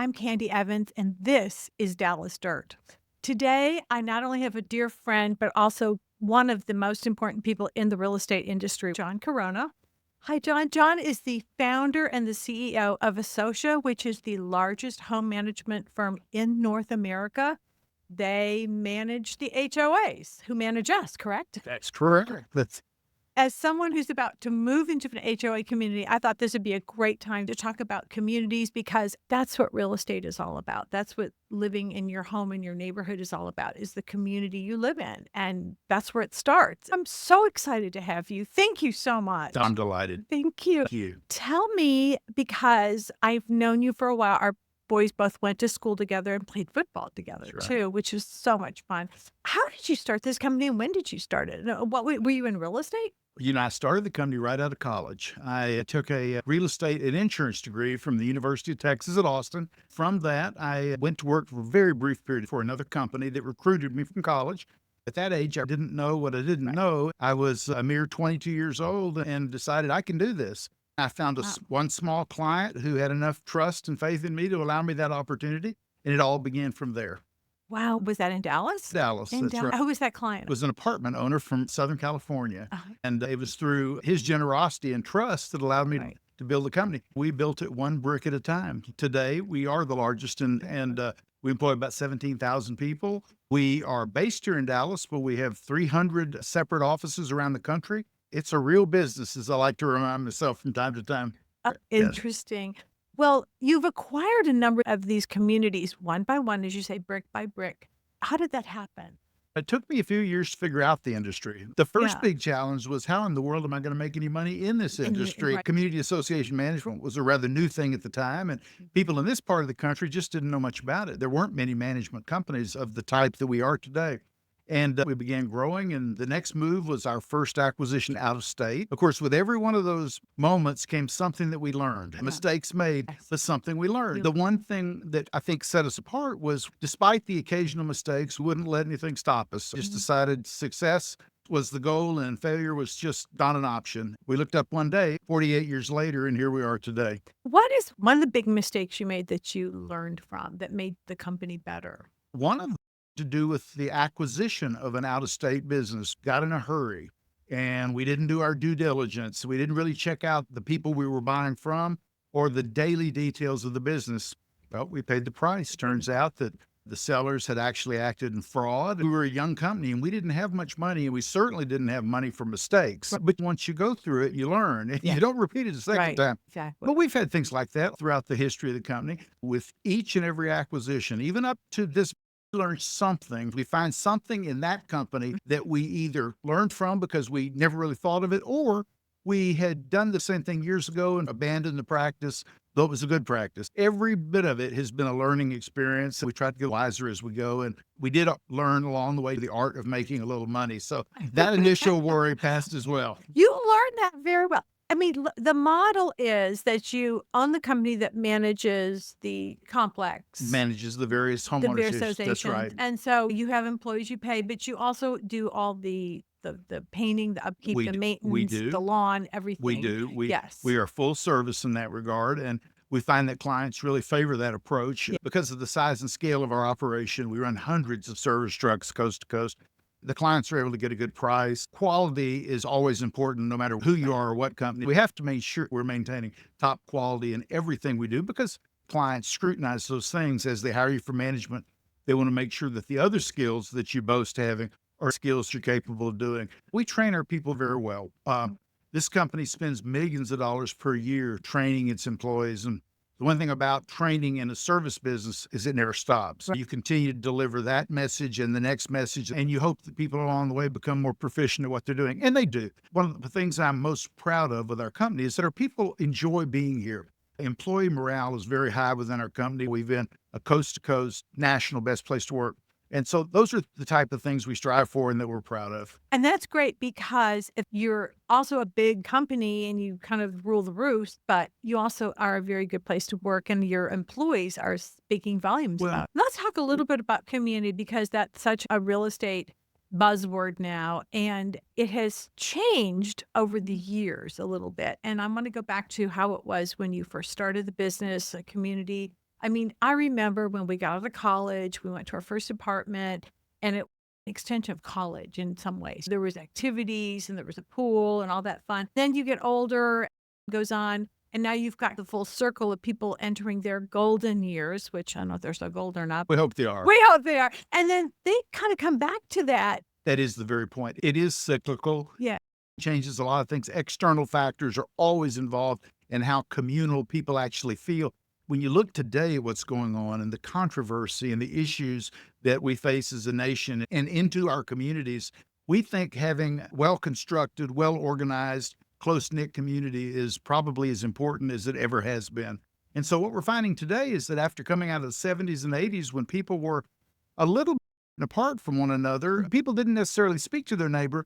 I'm Candy Evans, and this is Dallas Dirt. Today, I not only have a dear friend, but also one of the most important people in the real estate industry, John Corona. Hi, John. John is the founder and the CEO of Associa, which is the largest home management firm in North America. They manage the HOAs, who manage us, correct? That's correct. That's As someone who's about to move into an HOA community, I thought this would be a great time to talk about communities because that's what real estate is all about. That's what living in your home and your neighborhood is all about, is the community you live in. And that's where it starts. I'm so excited to have you. Thank you so much. I'm delighted. Thank you. Thank you. Tell me, because I've known you for a while, our boys both went to school together and played football together That's right. too, which is so much fun. How did you start this company and when did you start it? What were you in real estate? I started the company right out of college. I took a real estate and insurance degree from the University of Texas at Austin. From that, I went to work for a very brief period for another company that recruited me from college. At that age, I didn't know what I didn't know. I was a mere 22 years old and decided I can do this. I found one small client who had enough trust and faith in me to allow me that opportunity, and it all began from there. Wow. Was that in Dallas? Dallas, In that's Dallas. right. Who was that client? Was an apartment owner from Southern California. Uh-huh. And it was through his generosity and trust that allowed me Right. to build the company. We built it one brick at a time. Today, we are the largest and we employ about 17,000 people. We are based here in Dallas, but we have 300 separate offices around the country. It's a real business, as I like to remind myself from time to time. Yes. Interesting. Well, you've acquired a number of these communities one by one, as you say, brick by brick. How did that happen? It took me a few years to figure out the industry. The first Yeah. big challenge was how in the world am I going to make any money in this industry? Right. Community association management was a rather new thing at the time, and people in this part of the country just didn't know much about it. There weren't many management companies of the type that we are today. And we began growing, and the next move was our first acquisition out of state. Of course, with every one of those moments came something that we learned. Yeah. Mistakes made, Yes. but something we learned. You- The one thing that I think set us apart was, despite the occasional mistakes, we wouldn't let anything stop us. Just Mhm. decided success was the goal and failure was just not an option. We looked up one day, 48 years later, and here we are today. What is one of the big mistakes you made that you learned from that made the company better? One of them to do with the acquisition of an out-of-state business. Got in a hurry, and we didn't do our due diligence. We didn't really check out the people we were buying from or the daily details of the business. Well, we paid the price. Turns out that the sellers had actually acted in fraud. We were a young company, and we didn't have much money, and we certainly didn't have money for mistakes. Right. But once you go through it, you learn, and Yeah. you don't repeat it a second Right. time. Exactly. But we've had things like that throughout the history of the company. With each and every acquisition, even up to this, we learn something. We find something in that company that we either learned from because we never really thought of it, or we had done the same thing years ago and abandoned the practice, though it was a good practice. Every bit of it has been a learning experience. We tried to get wiser as we go, and we did learn along the way the art of making a little money. So that initial worry passed as well. You learned that very well. I mean, the model is that you own the company that manages the complex, Manages the various the homeowners. various That's associations. right. And so you have employees you pay, but you also do all the painting, the upkeep, We the d- we maintenance, do. the lawn, everything. We do. Yes. We are full service in that regard, and we find that clients really favor that approach. Yeah. Because of the size and scale of our operation. We run hundreds of service trucks coast to coast. The clients are able to get a good price. Quality is always important, no matter who you are or what company. We have to make sure we're maintaining top quality in everything we do, because clients scrutinize those things as they hire you for management. They want to make sure that the other skills that you boast having are skills you're capable of doing. We train our people very well. This company spends millions of dollars per year training its employees. And the one thing about training in a service business is it never stops. Right. You continue to deliver that message and the next message, and you hope that people along the way become more proficient at what they're doing. And they do. One of the things I'm most proud of with our company is that our people enjoy being here. Employee morale is very high within our company. We've been a coast-to-coast national best place to work. And so those are the type of things we strive for and that we're proud of. And that's great because if you're also a big company and you kind of rule the roost, but you also are a very good place to work and your employees are speaking volumes Well- about. Let's talk a little bit about community because that's such a real estate buzzword now, and it has changed over the years a little bit. And I want to go back to how it was when you first started the business, a community I mean, I remember when we got out of college, we went to our first apartment, and it was an extension of college in some ways. There was activities and there was a pool and all that fun. Then you get older, goes on, and now you've got the full circle of people entering their golden years, which I don't know if they're so golden or not. We hope they are. We hope they are. And then they kind of come back to that. That is the very point. It is cyclical. Yeah. Changes a lot of things. External factors are always involved in how communal people actually feel. When you look today at what's going on and the controversy and the issues that we face as a nation and into our communities, we think having well-constructed, well-organized, close-knit community is probably as important as it ever has been. And so what we're finding today is that after coming out of the 70s and 80s, when people were a little apart from one another, people didn't necessarily speak to their neighbor.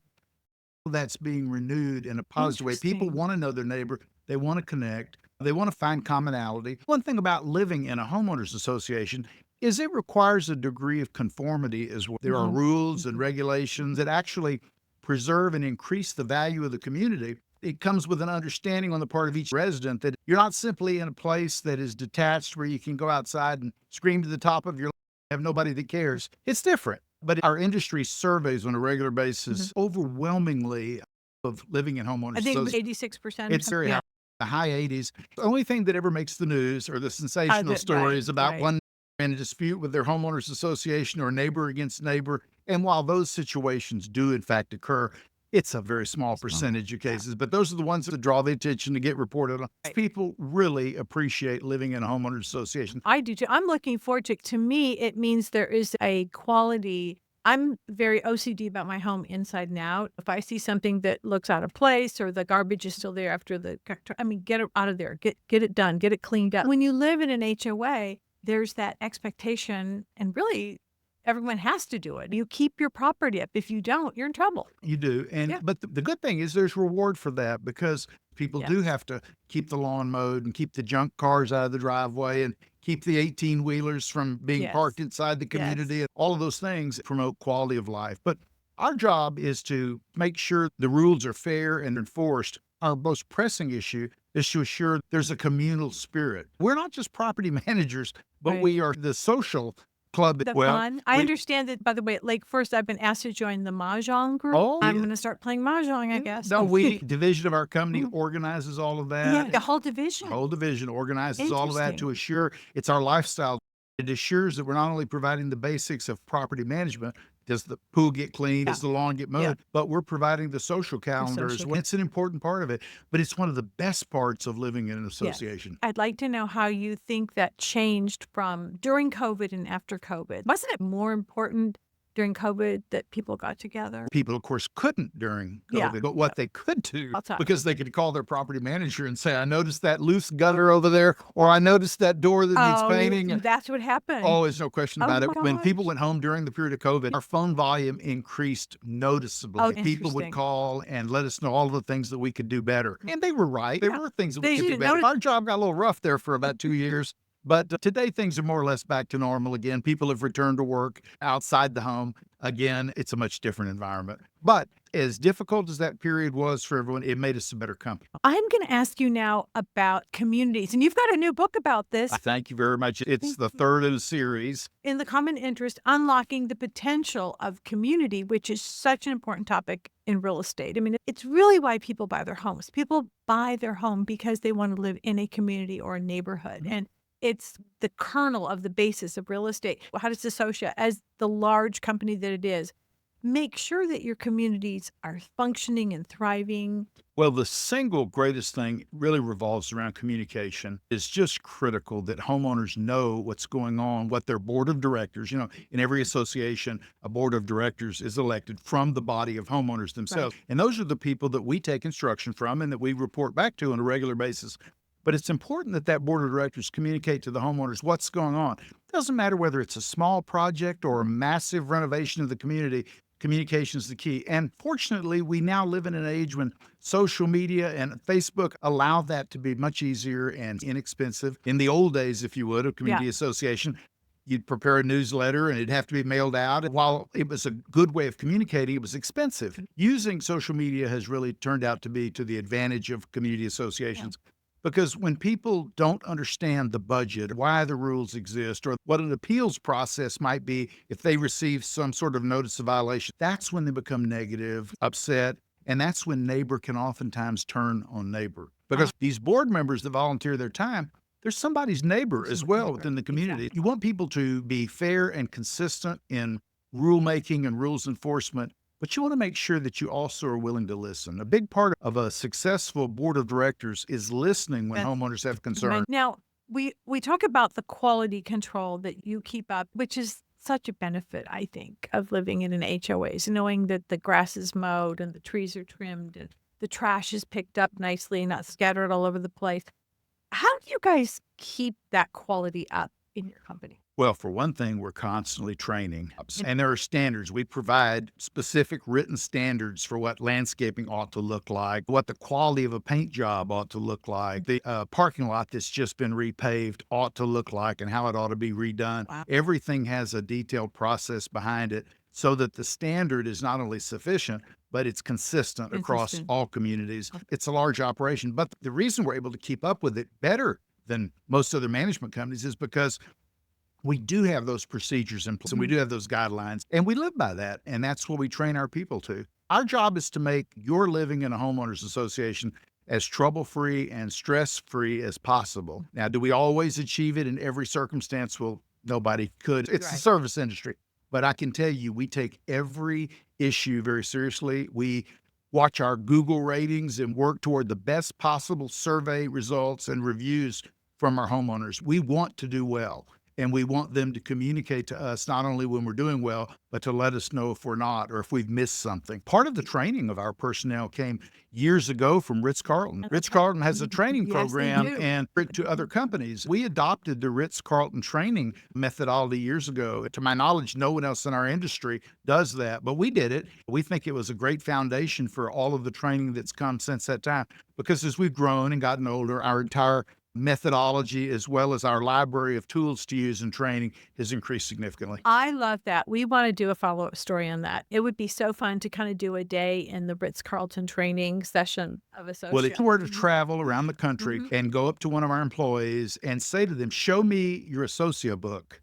That's being renewed in a positive way. People want to know their neighbor. They want to connect. They want to find commonality. One thing about living in a homeowners association is it requires a degree of conformity as well. There are rules and regulations that actually preserve and increase the value of the community. It comes with an understanding on the part of each resident that you're not simply in a place that is detached where you can go outside and scream to the top of your lungs, have nobody that cares. It's different. But our industry surveys on a regular basis overwhelmingly of living in homeowners. I think it was 86%. It's very high, the high 80s. The only thing that ever makes the news are the sensational stories about one in a dispute with their homeowners association or neighbor against neighbor. And while those situations do in fact occur, it's a very small percentage of cases, but those are the ones that draw the attention to get reported on. People really appreciate living in a homeowners association. I do too. I'm looking forward to it. To me, it means there is a quality. I'm very OCD about my home inside and out. If I see something that looks out of place or the garbage is still there after get it out of there, get it done, get it cleaned up. When you live in an HOA, there's that expectation, and really everyone has to do it. You keep your property up. If you don't, you're in trouble. You do. But the good thing is there's reward for that because people do have to keep the lawn mowed and keep the junk cars out of the driveway and keep the 18-wheelers from being parked inside the community. And all of those things promote quality of life. But our job is to make sure the rules are fair and enforced. Our most pressing issue is to assure there's a communal spirit. We're not just property managers, but we are the social club. Fun. I understand that, by the way, at Lake Forest, I've been asked to join the Mahjong group. I'm going to start playing Mahjong, I guess. No, division of our company organizes all of that. Yeah, the whole division. The whole division organizes all of that to assure it's our lifestyle. It assures that we're not only providing the basics of property management, does the pool get cleaned, does the lawn get mowed, but we're providing the social calendar as well. It's an important part of it, but it's one of the best parts of living in an association. I'd like to know how you think that changed from during COVID and after COVID. Wasn't it more important during COVID that people got together? People, of course, couldn't during COVID, but what they could do, because they could call their property manager and say, I noticed that loose gutter over there, or I noticed that door that needs painting. That's what happened. Oh, there's no question about it. When people went home during the period of COVID, our phone volume increased noticeably. People would call and let us know all of the things that we could do better. And they were right. There were things that we could do better. Our job got a little rough there for about 2 years. But today, things are more or less back to normal again. People have returned to work outside the home. Again, it's a much different environment. But as difficult as that period was for everyone, it made us a better company. I'm going to ask you now about communities. And you've got a new book about this. Thank you very much. It's the third in the series. In the Common Interest, Unlocking the Potential of Community, which is such an important topic in real estate. I mean, it's really why people buy their homes. People buy their home because they want to live in a community or a neighborhood. And it's the kernel of the basis of real estate. How does Associa, as the large company that it is, make sure that your communities are functioning and thriving? Well, the single greatest thing really revolves around communication. It's just critical that homeowners know what's going on, what their board of directors, in every association, a board of directors is elected from the body of homeowners themselves. And those are the people that we take instruction from and that we report back to on a regular basis. But it's important that that board of directors communicate to the homeowners what's going on. It doesn't matter whether it's a small project or a massive renovation of the community, communication is the key. And fortunately, we now live in an age when social media and Facebook allow that to be much easier and inexpensive. In the old days, if you would, of community association, you'd prepare a newsletter and it'd have to be mailed out. And while it was a good way of communicating, it was expensive. Using social media has really turned out to be to the advantage of community associations. Because when people don't understand the budget, why the rules exist, or what an appeals process might be if they receive some sort of notice of violation, that's when they become negative, upset, and that's when neighbor can oftentimes turn on neighbor. Because these board members that volunteer their time, there's somebody's neighbor as well within the community. You want people to be fair and consistent in rulemaking and rules enforcement, but you want to make sure that you also are willing to listen. A big part of a successful board of directors is listening when homeowners have concern. Now, we talk about the quality control that you keep up, which is such a benefit, I think, of living in an HOAs, knowing that the grass is mowed and the trees are trimmed and the trash is picked up nicely, not scattered all over the place. How do you guys keep that quality up in your company? Well, for one thing, we're constantly training, and there are standards. We provide specific written standards for what landscaping ought to look like, what the quality of a paint job ought to look like, the parking lot that's just been repaved ought to look like, and how it ought to be redone. Wow. Everything has a detailed process behind it so that the standard is not only sufficient, but it's consistent across all communities. It's a large operation, but the reason we're able to keep up with it better than most other management companies is because we do have those procedures in place and we do have those guidelines, and we live by that. And that's what we train our people to. Our job is to make your living in a homeowners association as trouble-free and stress-free as possible. Now, do we always achieve it in every circumstance? Well, nobody could. It's the service industry. But I can tell you, we take every issue very seriously. We watch our Google ratings and work toward the best possible survey results and reviews from our homeowners. We want to do well. And we want them to communicate to us not only when we're doing well, but to let us know if we're not or if we've missed something. Part of the training of our personnel came years ago from Ritz-Carlton. Ritz-Carlton has a training program and to other companies. We adopted the Ritz-Carlton training methodology years ago. To my knowledge, no one else in our industry does that, but we did it. We think it was a great foundation for all of the training that's come since that time, because as we've grown and gotten older, our entire methodology as well as our library of tools to use in training has increased significantly. I love that. We want to do a follow-up story on that. It would be so fun to kind of do a day in the Ritz-Carlton training session of Associa. Well, if you were to travel around the country and go up to one of our employees and say to them, "Show me your Associa book,"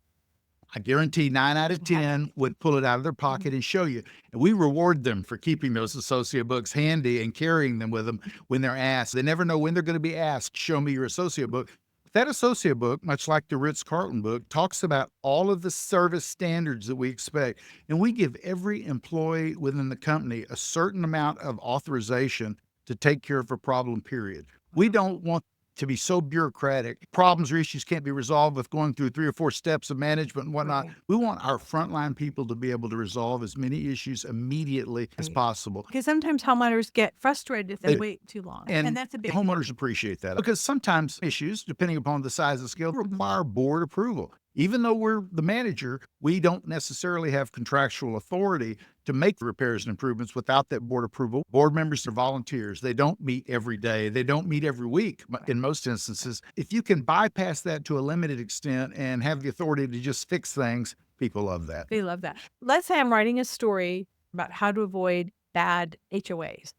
I guarantee 9 out of 10 would pull it out of their pocket and show you. And we reward them for keeping those Associa books handy and carrying them with them when they're asked. They never know when they're going to be asked, "Show me your Associa book." That Associa book, much like the Ritz-Carlton book, talks about all of the service standards that we expect. And we give every employee within the company a certain amount of authorization to take care of a problem, period. We don't want to be so bureaucratic. Problems or issues can't be resolved with going through 3 or 4 steps of management and whatnot. We want our frontline people to be able to resolve as many issues immediately as possible. Because sometimes homeowners get frustrated if they wait too long. And that's a big homeowners appreciate that, because sometimes issues, depending upon the size of scale, require board approval. Even though we're the manager, we don't necessarily have contractual authority to make the repairs and improvements without that board approval. Board members are volunteers. They don't meet every day. They don't meet every week in most instances. If you can bypass that to a limited extent and have the authority to just fix things, people love that. They love that. Let's say I'm writing a story about how to avoid bad HOAs.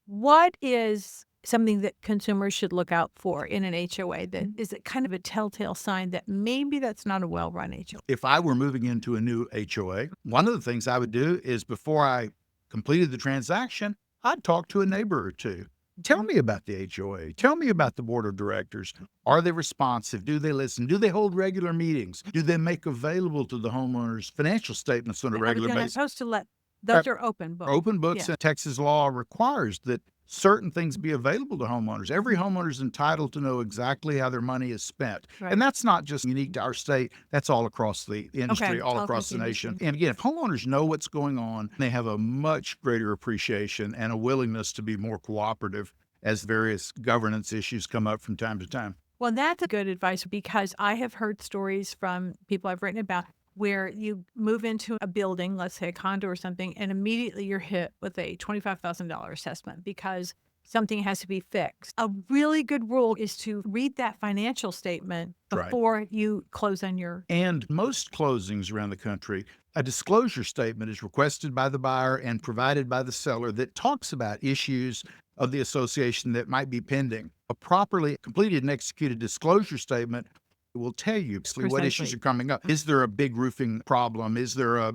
What is something that consumers should look out for in an HOA that is it kind of a telltale sign that maybe that's not a well-run HOA? If I were moving into a new HOA, one of the things I would do is before I completed the transaction, I'd talk to a neighbor or two. Tell me about the HOA. Tell me about the board of directors. Are they responsive? Do they listen? Do they hold regular meetings? Do they make available to the homeowners financial statements on a regular basis? You're supposed to let those are open books. Open books, and Texas law requires that certain things be available to homeowners. Every homeowner is entitled to know exactly how their money is spent. And that's not just unique to our state. That's all across the industry, all across the nation. And again, if homeowners know what's going on, they have a much greater appreciation and a willingness to be more cooperative as various governance issues come up from time to time. Well, that's a good advice, because I have heard stories from people I've written about where you move into a building, let's say a condo or something, and immediately you're hit with a $25,000 assessment because something has to be fixed. A really good rule is to read that financial statement before you close on your... And most closings around the country, a disclosure statement is requested by the buyer and provided by the seller that talks about issues of the association that might be pending. A properly completed and executed disclosure statement will tell you what issues Precisely. are coming up. Is there a big roofing problem? Is there a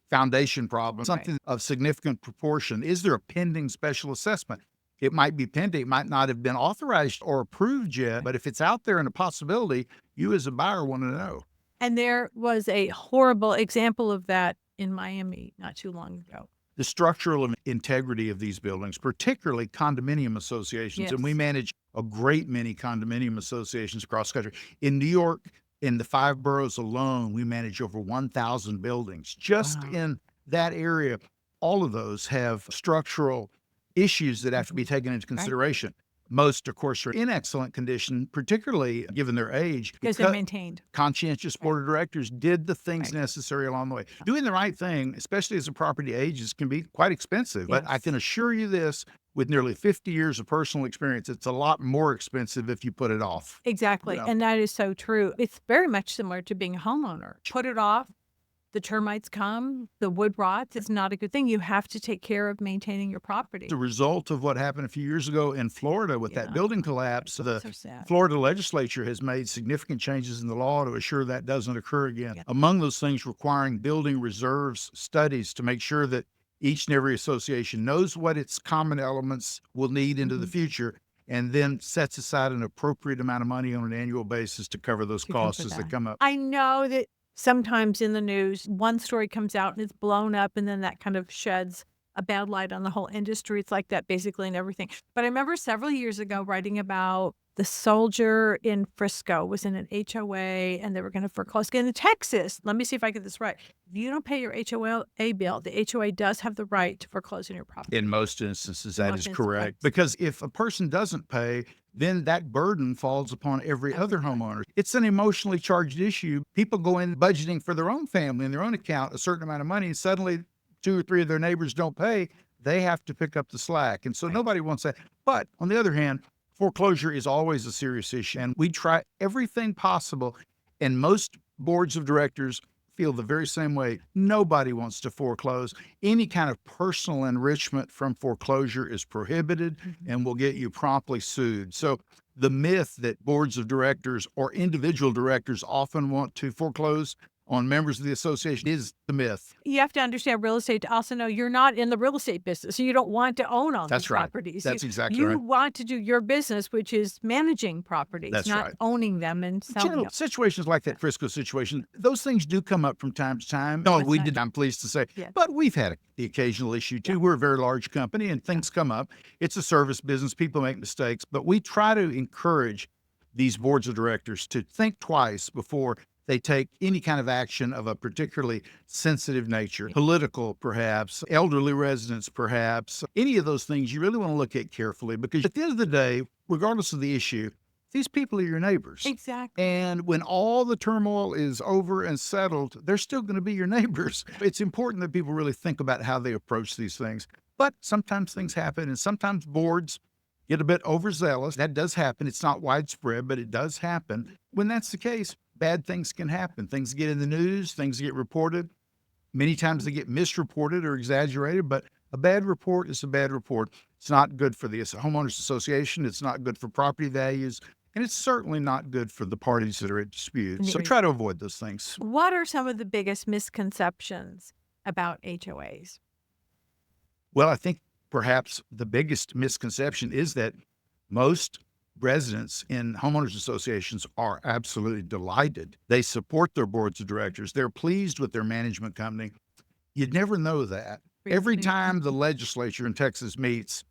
foundation problem? Something of significant proportion? Is there a pending special assessment? It might be pending, it might not have been authorized or approved yet, but if it's out there and a possibility, you as a buyer want to know. And there was a horrible example of that in Miami not too long ago. The structural integrity of these buildings, particularly condominium associations, and we Yes. manage a great many condominium associations across the country. In New York, in the 5 boroughs alone, we manage over 1,000 buildings. Just Wow. in that area, all of those have structural issues that have to be taken into consideration. Most, of course, are in excellent condition, particularly given their age, Because they're maintained. conscientious board of directors did the things Right. necessary along the way. Doing the right thing, especially as the property ages, can be quite expensive. But I Yes. can assure you this, with nearly 50 years of personal experience, it's a lot more expensive if you put it off. Exactly. Yeah. And that is so true. It's very much similar to being a homeowner. Put it off, the termites come, the wood rots. It's not a good thing. You have to take care of maintaining your property. The result of what happened a few years ago in Florida with that Yeah. building collapse, So the sad. Florida legislature has made significant changes in the law to assure that doesn't occur again. Yeah. Among those things, requiring building reserves studies to make sure that each and every association knows what its common elements will need into the future, and then sets aside an appropriate amount of money on an annual basis to cover those To cover costs as they that. come up. I know that sometimes in the news, one story comes out and it's blown up, and then that kind of sheds a bad light on the whole industry. It's like that basically in everything. But I remember several years ago writing about the soldier in Frisco was in an HOA and they were going to foreclose. In Texas, let me see if I get this right. If you don't pay your HOA bill, the HOA does have the right to foreclose on your property. In most instances, In that most is instances, correct. right. Because if a person doesn't pay, then that burden falls upon every other homeowner. It's an emotionally charged issue. People go in budgeting for their own family and their own account a certain amount of money, and suddenly 2 or 3 of their neighbors don't pay. They have to pick up the slack. And so nobody wants that. But on the other hand, foreclosure is always a serious issue, and we try everything possible. And most boards of directors feel the very same way. Nobody wants to foreclose. Any kind of personal enrichment from foreclosure is prohibited and will get you promptly sued. So the myth that boards of directors or individual directors often want to foreclose on members of the association is the myth. You have to understand real estate to also know you're not in the real estate business. So you don't want to own all That's these right. properties. That's you, exactly you right. want to do your business, which is managing properties, That's not right. owning them and You selling know, them. situations like that Frisco situation, those things do come up from time to time. No, What's we that? did, I'm pleased to say. Yes. But we've had the occasional issue too. We're a very large company and things come up. It's a service business. People make mistakes, but we try to encourage these boards of directors to think twice before they take any kind of action of a particularly sensitive nature, political perhaps, elderly residents perhaps, any of those things you really want to look at carefully, because at the end of the day, regardless of the issue, these people are your neighbors. Exactly. And when all the turmoil is over and settled, they're still going to be your neighbors. It's important that people really think about how they approach these things. But sometimes things happen, and sometimes boards get a bit overzealous. That does happen. It's not widespread, but it does happen. When that's the case, bad things can happen. Things get in the news, things get reported. Many times they get misreported or exaggerated, but a bad report is a bad report. It's not good for the homeowners association. It's not good for property values. And it's certainly not good for the parties that are at dispute. So try to avoid those things. What are some of the biggest misconceptions about HOAs? Well, I think perhaps the biggest misconception is that most residents in homeowners associations are absolutely delighted. They support their boards of directors. They're pleased with their management company. You'd never know that. Every time the legislature in Texas meets,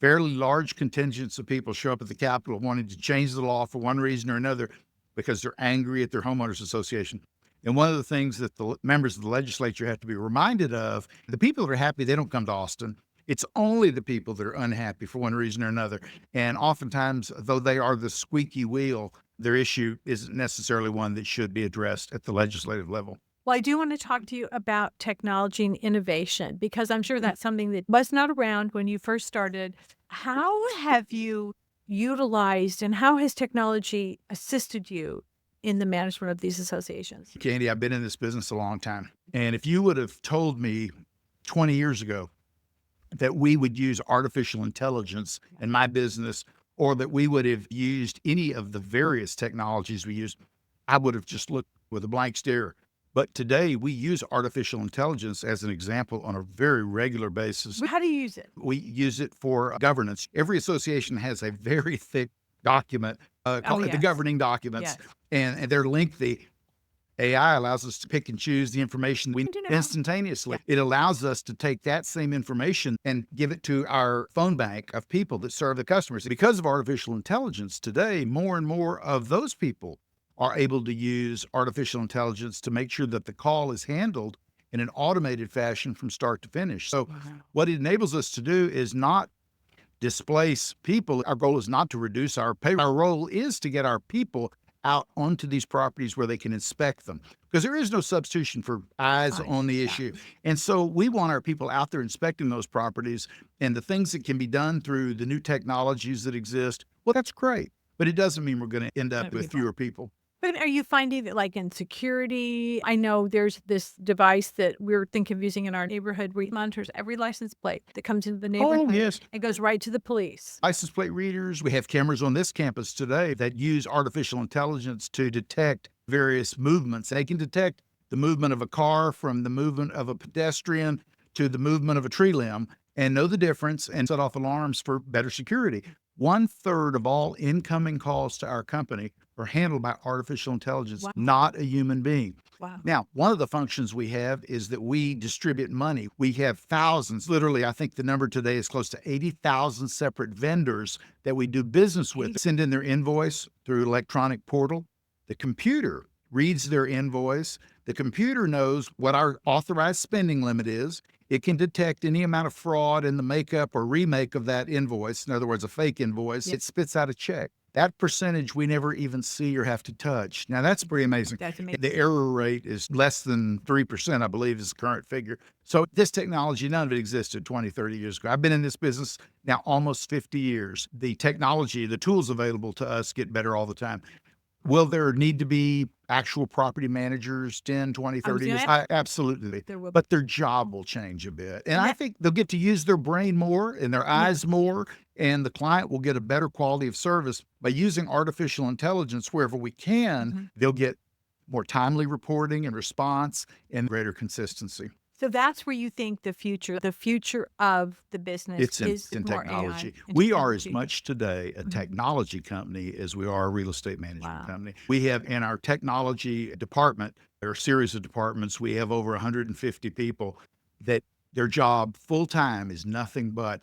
fairly large contingents of people show up at the Capitol wanting to change the law for one reason or another because they're angry at their homeowners association. And one of the things that the members of the legislature have to be reminded of, the people that are happy, they don't come to Austin. It's only the people that are unhappy for one reason or another. And oftentimes, though they are the squeaky wheel, their issue isn't necessarily one that should be addressed at the legislative level. Well, I do want to talk to you about technology and innovation, because I'm sure that's something that was not around when you first started. How have you utilized and how has technology assisted you in the management of these associations? Candy, I've been in this business a long time. And if you would have told me 20 years ago that we would use artificial intelligence in my business, or that we would have used any of the various technologies we use, I would have just looked with a blank stare. But today we use artificial intelligence as an example on a very regular basis. How do you use it? We use it for governance. Every association has a very thick document, called the yes. governing documents, Yes. and they're lengthy. AI allows us to pick and choose the information we Good to know. instantaneously. It allows us to take that same information and give it to our phone bank of people that serve the customers. Because of artificial intelligence today, more and more of those people are able to use artificial intelligence to make sure that the call is handled in an automated fashion from start to finish. So what it enables us to do is not displace people. Our goal is not to reduce our pay. Our role is to get our people out onto these properties where they can inspect them, because there is no substitution for eyes on the issue. And so we want our people out there inspecting those properties, and the things that can be done through the new technologies that exist. Well, that's great, but it doesn't mean we're going to end up with fewer people. But are you finding that, like in security, I know there's this device that we're thinking of using in our neighborhood where it monitors every license plate that comes into the neighborhood. Oh, yes. And goes right to the police. License plate readers. We have cameras on this campus today that use artificial intelligence to detect various movements. They can detect the movement of a car from the movement of a pedestrian to the movement of a tree limb and know the difference and set off alarms for better security. 1/3 of all incoming calls to our company are handled by artificial intelligence, not a human being. Wow. Now, one of the functions we have is that we distribute money. We have thousands, literally, I think the number today is close to 80,000 separate vendors that we do business with. Send in their invoice through electronic portal. The computer reads their invoice. The computer knows what our authorized spending limit is. It can detect any amount of fraud in the makeup or remake of that invoice. In other words, a fake invoice. It spits out a check. That percentage we never even see or have to touch. Now, that's pretty amazing. That's amazing. The error rate is less than 3%, I believe, is the current figure. So this technology, none of it existed 20, 30 years ago. I've been in this business now almost 50 years. The technology, the tools available to us get better all the time. Will there need to be actual property managers 10, 20, 30 years? Absolutely. But their job will change a bit. And I think they'll get to use their brain more and their eyes more, and the client will get a better quality of service by using artificial intelligence wherever we can. They'll get more timely reporting and response and greater consistency. So that's where you think the future of the business is in more technology. AI, We are as much today a technology company as we are a real estate management company. We have in our technology department, there are a series of departments, we have over 150 people that their job full time is nothing but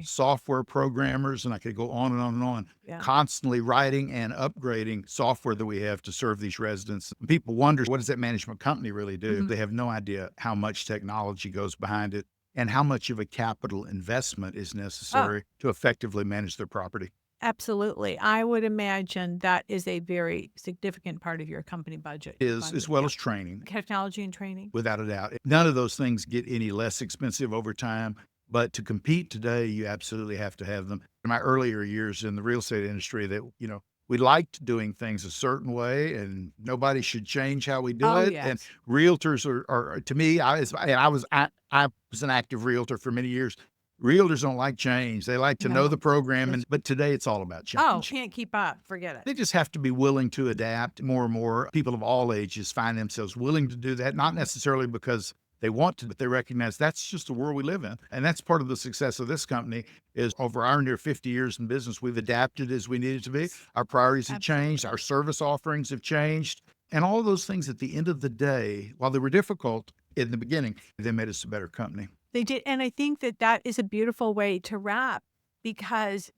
software programmers, and I could go on and on and on, constantly writing and upgrading software that we have to serve these residents. People wonder, what does that management company really do? They have no idea how much technology goes behind it and how much of a capital investment is necessary to effectively manage their property. Absolutely. I would imagine that is a very significant part of your company budget. As well as training. Technology and training. Without a doubt. None of those things get any less expensive over time, but to compete today, you absolutely have to have them. In my earlier years in the real estate industry, that, we liked doing things a certain way and nobody should change how we do it. Yes. And realtors are to me, I was an active realtor for many years. Realtors don't like change. They like to know the program, but today it's all about change. Can't keep up. Forget it. They just have to be willing to adapt. More and more people of all ages find themselves willing to do that, not necessarily because they want to, but they recognize that's just the world we live in. And that's part of the success of this company is over our near 50 years in business, we've adapted as we needed to be. Our priorities have changed. Our service offerings have changed. And all of those things at the end of the day, while they were difficult in the beginning, they made us a better company. They did. And I think that is a beautiful way to wrap, because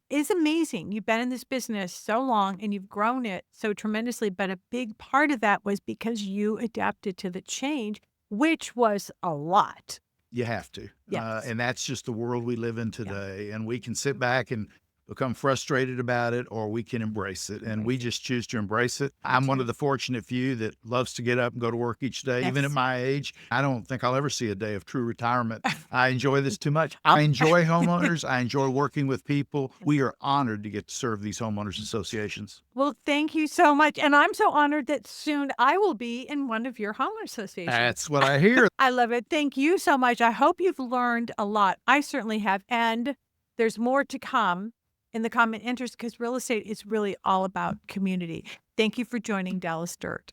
it's amazing. You've been in this business so long and you've grown it so tremendously. But a big part of that was because you adapted to the change, which was a lot. You have to. Yes. And that's just the world we live in today. And we can sit back and become frustrated about it, or we can embrace it. And we just choose to embrace it. I'm one of the fortunate few that loves to get up and go to work each day. Even at Yes. my age, I don't think I'll ever see a day of true retirement. I enjoy this too much. I enjoy homeowners. I enjoy working with people. We are honored to get to serve these homeowners associations. Well, thank you so much. And I'm so honored that soon I will be in one of your homeowner associations. That's what I hear. I love it. Thank you so much. I hope you've learned a lot. I certainly have. And there's more to come in the common interest because real estate is really all about community. Thank you for joining Dallas Dirt.